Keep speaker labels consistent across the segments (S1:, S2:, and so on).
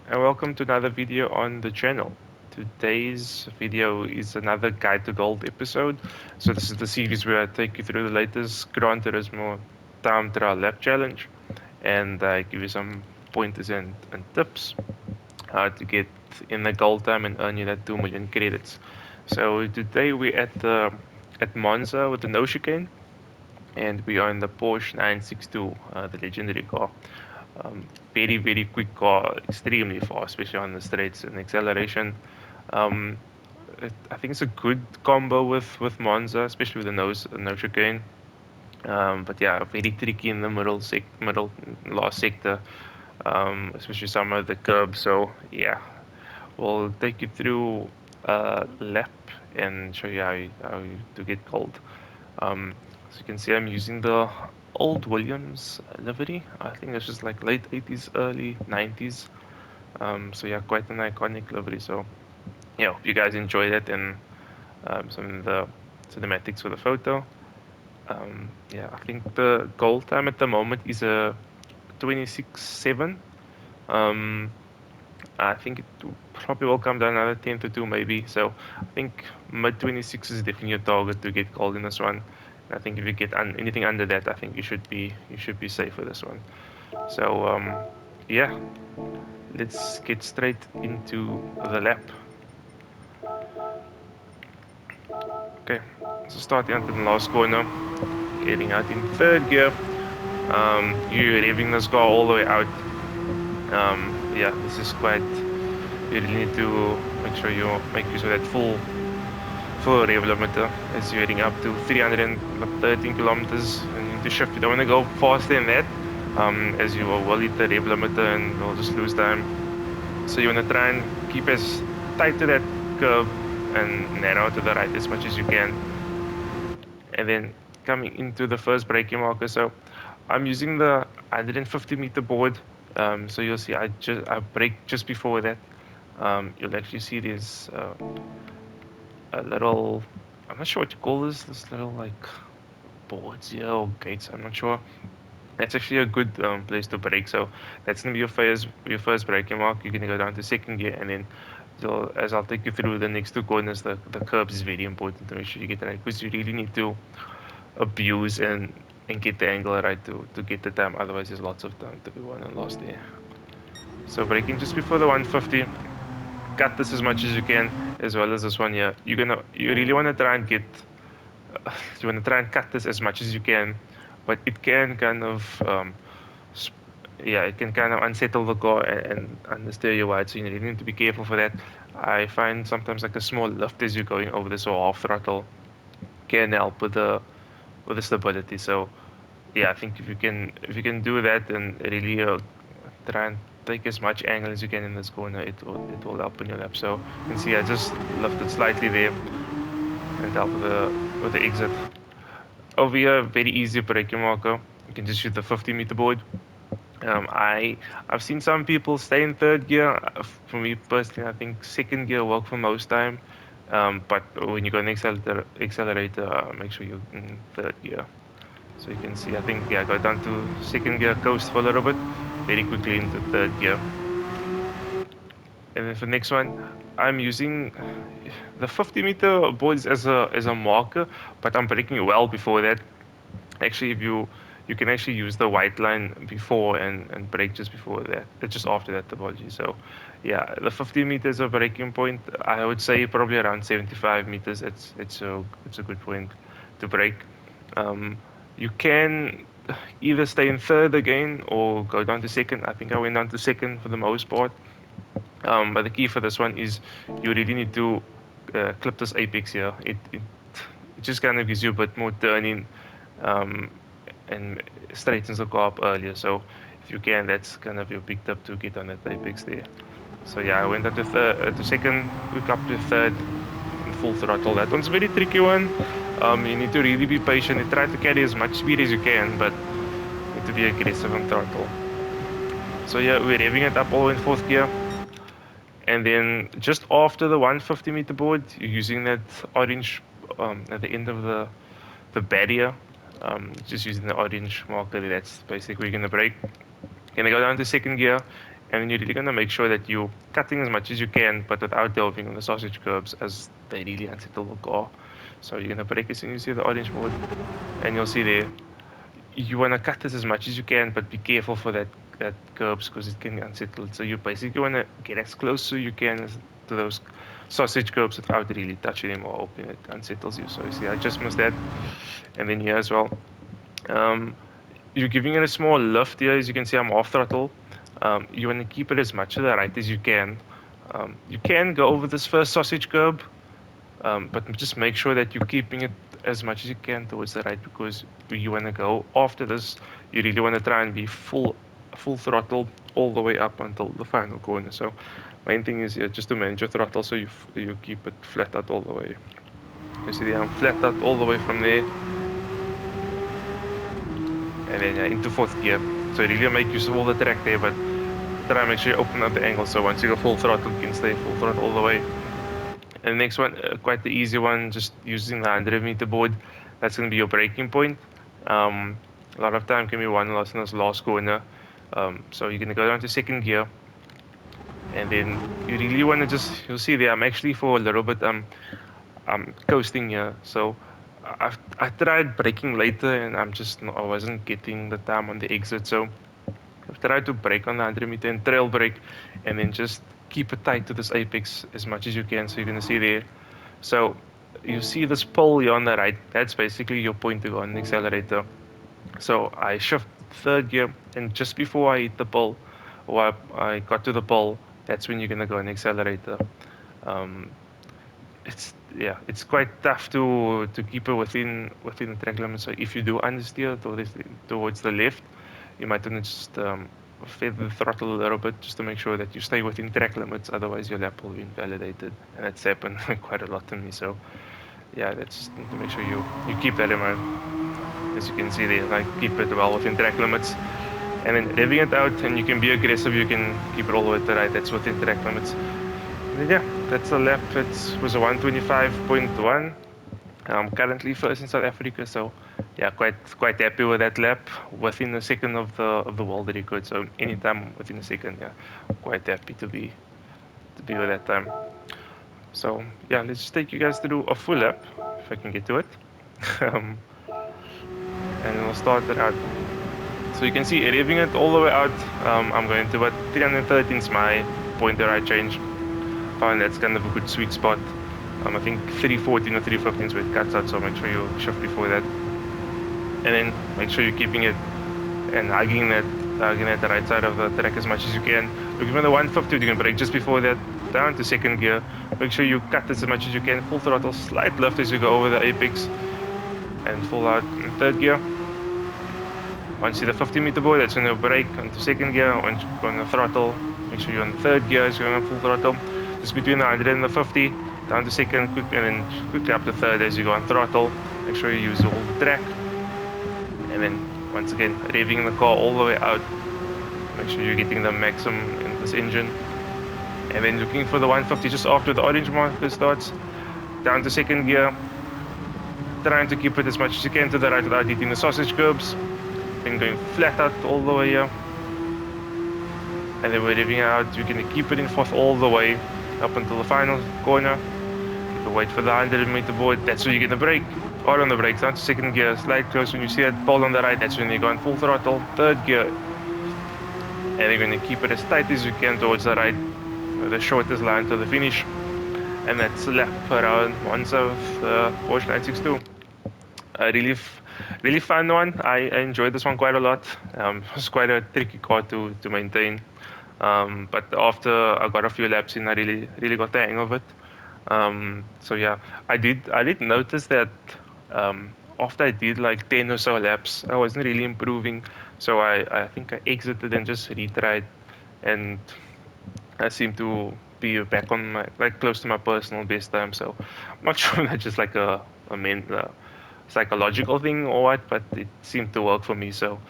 S1: and welcome to another video on the channel. Today's video is another Guide to Gold episode. So this is the series where I take you through the latest Gran Turismo Time Trial Lap Challenge, and I give you some pointers and tips how to get in the gold time and earn you that 2 million credits. So today we're at Monza with the no chicane, and we are in the Porsche 962, the legendary car. Very quick car, extremely fast, especially on the straights and acceleration. Um, I think it's a good combo with Monza, especially with the no chicane. But yeah, very tricky in the middle last sector, especially some of the curbs. So yeah, we'll take you through a lap and show you how to get gold. So you can see I'm using the old Williams livery. I think it's just like late 80s, early 90s. So yeah, quite an iconic livery. So yeah, hope you guys enjoyed it and some of the cinematics for the photo. Yeah, I think the goal time at the moment is a 26.7. Um, I think it probably will come down another 10 to 2 maybe. So I think mid 26 is definitely your target to get gold in this one. And I think if you get anything under that, I think you should be safe for this one. So yeah, let's get straight into the lap. Okay, so starting out in the last corner, heading out in third gear. You're revving this car all the way out. Yeah, this is quite. You really need to make use of that full rev limiter as you're heading up to 313 kilometers, and you need to shift. You don't want to go faster than that, as you will hit the rev limiter and you'll just lose time. So you want to try and keep as tight to that curve and narrow to the right as much as you can. And then coming into the first braking marker, so I'm using the 150-meter board. So you'll see I brake just before that. You'll actually see there's a little, I'm not sure what you call this little like boards here or gates, I'm not sure. That's actually a good place to brake. So that's gonna be your first braking mark. You're gonna go down to second gear, and then as I'll take you through the next two corners, the curbs is very important to make sure you get it right, because you really need to abuse and get the angle right to get the time. Otherwise, there's lots of time to be won and lost there. So braking just before the 150. Cut this as much as you can, as well as this one here. You really want to try and you want to try and cut this as much as you can, but it can kind of yeah, it can kind of unsettle the car and understeer you wide. So you really need to be careful for that. I find sometimes like a small lift as you're going over this, or half throttle can help with the stability. So yeah, I think if you can do that and really try and take as much angle as you can in this corner, it will help in your lap. So you can see I just lifted slightly there and help with the exit. Over here, very easy braking marker. You can just use the 50-meter board. I've seen some people stay in third gear. For me personally, I think second gear work for most time. But when you go in accelerator, make sure you're in third gear. So you can see, I think, yeah, go down to second gear, coast for a little bit, very quickly into third gear. And then for the next one, I'm using the 50-meter boards as a marker, but I'm braking well before that. Actually, if you can actually use the white line before and brake just before that, just after that, apology. So yeah, the 50 meters of braking point, I would say probably around 75 meters. It's a good point to brake. Um, you can either stay in third again or go down to second. I think I went down to second for the most part. But the key for this one is you really need to clip this apex here. It just kind of gives you a bit more turning, um, and straightens the car up earlier. So if you can, that's kind of your big tip to get on that apex there. So yeah, I went up to second, hook up to third, and full throttle. That one's a very tricky one. You need to really be patient and try to carry as much speed as you can, but you need to be aggressive on throttle. So yeah, we're revving it up all the way in fourth gear. And then just after the 150-meter board, you're using that orange at the end of the barrier. Just using the orange marker. That's basically where you're gonna brake. Gonna go down to second gear, and then you're really going to make sure that you're cutting as much as you can, but without delving on the sausage curbs, as they really unsettle the car. So you're going to brake as soon as you see the orange board, and you'll see there, you want to cut this as much as you can, but be careful for that curbs because it can unsettle. So you basically want to get as close as you can to those sausage curbs without really touching them or opening it. Unsettles you. So you see, I just missed that, and then here as well. Um, you're giving it a small lift here. As you can see, I'm off throttle. You want to keep it as much to the right as you can. You can go over this first sausage curb, but just make sure that you're keeping it as much as you can towards the right, because you want to go after this. You really want to try and be full throttle all the way up until the final corner. So main thing is just to manage your throttle so you keep it flat out all the way. You see there, I'm flat out all the way from there, and then into fourth gear. So really make use of all the track there, but try and make sure you open up the angle so once you go full throttle, you can stay full throttle all the way. And the next one, quite the easy one, just using the 100-meter board. That's going to be your braking point. A lot of time can be won lost in this last corner. So you're going to go down to second gear, and then you really want to you'll see there, I'm actually for a little bit, I'm coasting here. So I tried braking later, and I wasn't getting the time on the exit. So I've tried to brake on the 100-meter and trail brake, and then just keep it tight to this apex as much as you can. So you're going to see there. So you see this pole here on the right. That's basically your point to go on the accelerator. So I shift third gear, and just before I hit the pole, or I got to the pole, that's when you're going to go on the accelerator. Um, it's quite tough to keep it within the track limit. So if you do understeer towards the left, you might want to just feather the throttle a little bit just to make sure that you stay within track limits. Otherwise, your lap will be invalidated, and that's happened quite a lot to me. So yeah, that's just to make sure you keep that in mind. As you can see there, like keep it well within track limits, and then revving it out, and you can be aggressive. You can keep it all the way to the right. That's within track limits. And yeah, that's a lap. It was a 125.1. I'm currently first in South Africa, so yeah, quite happy with that lap. Within a second of the world record, so anytime within a second, yeah, quite happy to be with that time. So yeah, let's just take you guys through a full lap if I can get to it, and we'll start it out. So you can see revving it all the way out. I'm going to about 313 is my point that I change. Find that's kind of a good sweet spot. I think 314 or 315 is where it cuts out, so make sure you shift before that. And then make sure you're keeping it and hugging at the right side of the track as much as you can. Looking for the 150, you can brake just before that, down to second gear. Make sure you cut as much as you can, full throttle, slight lift as you go over the apex, and full out in third gear. Once you see the 50-meter board, that's when you brake onto second gear. Once you go on the throttle, make sure you're on third gear as you're on full throttle. Just between the 100 and the 50, down to second, quick, and then quickly up to third as you go on throttle. Make sure you use all the track. And then, once again, revving the car all the way out. Make sure you're getting the maximum in this engine. And then looking for the 150 just after the orange marker starts. Down to second gear. Trying to keep it as much as you can to the right without hitting the sausage curbs. Then going flat out all the way here. And then we're revving out. You're going to keep it in fourth all the way up until the final corner. You wait for the 100-meter board. That's where you're going to brake. Or on the brakes, down to second gear, slide close. When you see that pole on the right, that's when you go in full throttle, third gear. And you're going to keep it as tight as you can towards the right, the shortest line to the finish. And that's a lap around Monza with Porsche 962. A really fun one. I enjoyed this one quite a lot. It was quite a tricky car to maintain. But after I got a few laps in, I really got the hang of it. So yeah, I did notice that after I did like 10 or so laps, I wasn't really improving. So I think I exited and just retried, and I seem to be back on my close to my personal best time. So I'm not sure if that's just like a psychological thing or what, but it seemed to work for me. So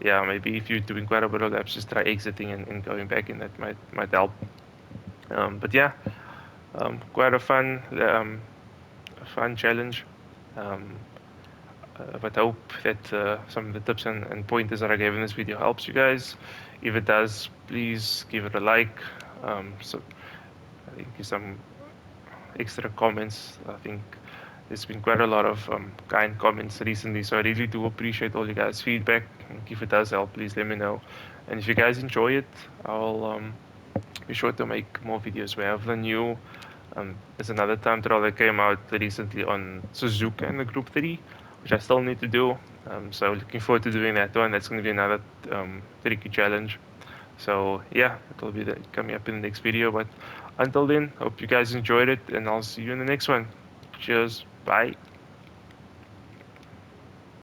S1: yeah, maybe if you're doing quite a bit of laps, just try exiting and going back in. That might help. But yeah, quite a fun challenge. but I hope that some of the tips and pointers that I gave in this video helps you guys. If it does, please give it a like. So I think some extra comments. I think there's been quite a lot of kind comments recently, so I really do appreciate all you guys' feedback. And if it does help, please let me know. And if you guys enjoy it, I'll be sure to make more videos. We have the new there's another time trial that came out recently on Suzuka in the Group 3, which I still need to do. So looking forward to doing that one. That's going to be another tricky challenge. So yeah, it'll be coming up in the next video. But until then, hope you guys enjoyed it, and I'll see you in the next one. Cheers. Bye.